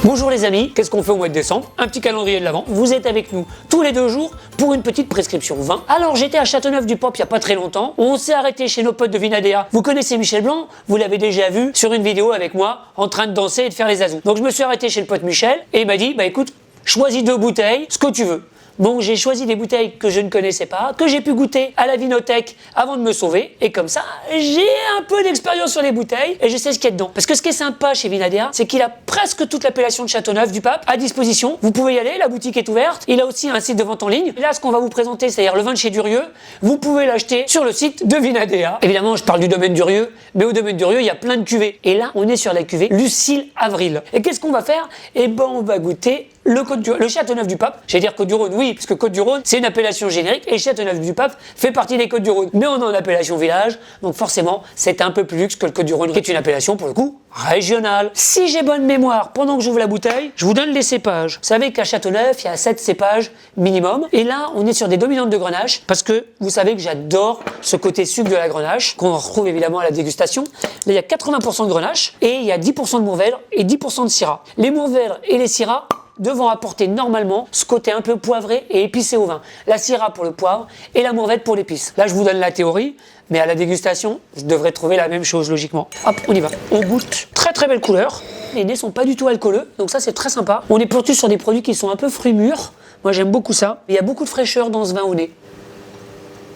Bonjour les amis, qu'est-ce qu'on fait au mois de décembre? Un petit calendrier de l'Avent. Vous êtes avec nous tous les 2 jours pour une petite prescription vin. Alors j'étais à Châteauneuf-du-Pape il n'y a pas très longtemps. On s'est arrêté chez nos potes de Vinadea. Vous connaissez Michel Blanc? Vous l'avez déjà vu sur une vidéo avec moi en train de danser et de faire les azous. Donc je me suis arrêté chez le pote Michel et il m'a dit bah écoute, choisis 2 bouteilles, ce que tu veux. Bon, j'ai choisi des bouteilles que je ne connaissais pas, que j'ai pu goûter à la Vinothèque avant de me sauver. Et comme ça, j'ai un peu d'expérience sur les bouteilles et je sais ce qu'il y a dedans. Parce que ce qui est sympa chez Vinadea, c'est qu'il a presque toute l'appellation de Châteauneuf-du-Pape à disposition. Vous pouvez y aller, la boutique est ouverte. Il a aussi un site de vente en ligne. Et là, ce qu'on va vous présenter, c'est-à-dire le vin de chez Durieux, vous pouvez l'acheter sur le site de Vinadea. Évidemment, je parle du domaine Durieux, mais au domaine Durieux, il y a plein de cuvées. Et là, on est sur la cuvée Lucille Avril. Et qu'est-ce qu'on va faire? Eh ben, on va goûter le Châteauneuf-du-Pape. J'allais dire Côtes-du-Rhône, oui, parce que Côtes-du-Rhône, c'est une appellation générique et Châteauneuf-du-Pape fait partie des Côtes-du-Rhône. Mais on est en appellation village, donc forcément, c'est un peu plus luxe que le Côtes-du-Rhône, qui est une appellation, pour le coup, régionale. Si j'ai bonne mémoire, pendant que j'ouvre la bouteille, je vous donne les cépages. Vous savez qu'à Châteauneuf, il y a 7 cépages minimum. Et là, on est sur des dominantes de Grenache, parce que vous savez que j'adore ce côté sucre de la Grenache, qu'on retrouve évidemment à la dégustation. Là, il y a 80% de Grenache et il y a 10% de Mourvèdre et 10% de Syrah. Les Mourvèdre et les Syrah devront apporter normalement ce côté un peu poivré et épicé au vin. La Syrah pour le poivre et la Mourvèdre pour l'épice. Là, je vous donne la théorie, mais à la dégustation, je devrais trouver la même chose logiquement. Hop, on y va. On goûte. Très très belle couleur. Les nez sont pas du tout alcooleux, donc ça c'est très sympa. On est plutôt sur des produits qui sont un peu fruits mûrs. Moi j'aime beaucoup ça. Il y a beaucoup de fraîcheur dans ce vin au nez.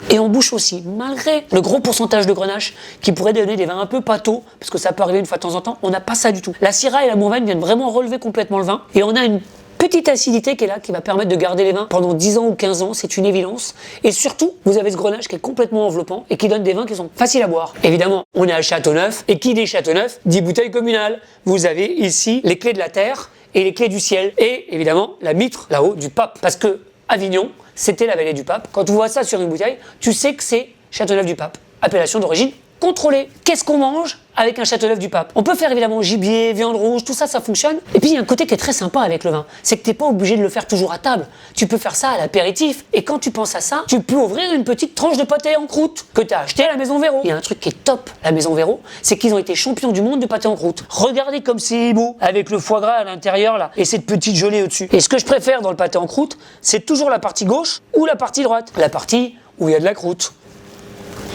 Et en bouche aussi, malgré le gros pourcentage de Grenache qui pourrait donner des vins un peu pâteaux, parce que ça peut arriver une fois de temps en temps, on n'a pas ça du tout. La Syrah et la Mourvèdre viennent vraiment relever complètement le vin, et on a une petite acidité qui est là, qui va permettre de garder les vins pendant 10 ans ou 15 ans, c'est une évidence. Et surtout, vous avez ce Grenache qui est complètement enveloppant et qui donne des vins qui sont faciles à boire. Évidemment, on est à Châteauneuf, et qui dit Châteauneuf, dit bouteille communale. Vous avez ici les clés de la terre et les clés du ciel, et évidemment la mitre là-haut du pape, parce que Avignon, c'était la vallée du Pape. Quand tu vois ça sur une bouteille, tu sais que c'est Châteauneuf-du-Pape, appellation d'origine contrôlée. Qu'est-ce qu'on mange avec un Châteauneuf-du-Pape? On peut faire évidemment gibier, viande rouge, tout ça, ça fonctionne. Et puis il y a un côté qui est très sympa avec le vin, c'est que t'es pas obligé de le faire toujours à table. Tu peux faire ça à l'apéritif. Et quand tu penses à ça, tu peux ouvrir une petite tranche de pâté en croûte que tu as acheté à la Maison Véro. Il y a un truc qui est top, la Maison Véro, c'est qu'ils ont été champions du monde de pâté en croûte. Regardez comme c'est beau, avec le foie gras à l'intérieur là, et cette petite gelée au-dessus. Et ce que je préfère dans le pâté en croûte, c'est toujours la partie gauche ou la partie droite. La partie où il y a de la croûte.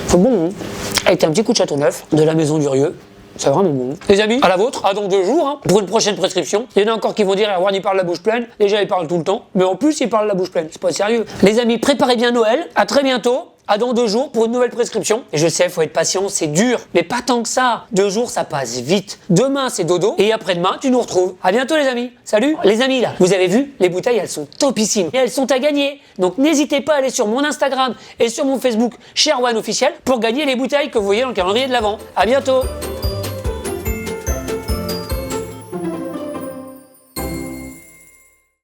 C'est bon, hein, avec un petit coup de Châteauneuf, de la Maison Durieux. C'est vraiment bon. Les amis, à la vôtre, à dans 2 jours, hein, pour une prochaine prescription. Il y en a encore qui vont dire, Erwan, il parle la bouche pleine. Déjà, il parle tout le temps, mais en plus, il parle la bouche pleine. C'est pas sérieux. Les amis, préparez bien Noël. À très bientôt. À dans 2 jours pour une nouvelle prescription. Et je sais, faut être patient, c'est dur, mais pas tant que ça. 2 jours, ça passe vite. Demain, c'est dodo, et après-demain, tu nous retrouves. À bientôt, les amis. Salut. Les amis, là, vous avez vu, les bouteilles, elles sont topissimes. Et elles sont à gagner. Donc, n'hésitez pas à aller sur mon Instagram et sur mon Facebook, chez Erwan Officiel, pour gagner les bouteilles que vous voyez dans le calendrier de l'Avent. À bientôt.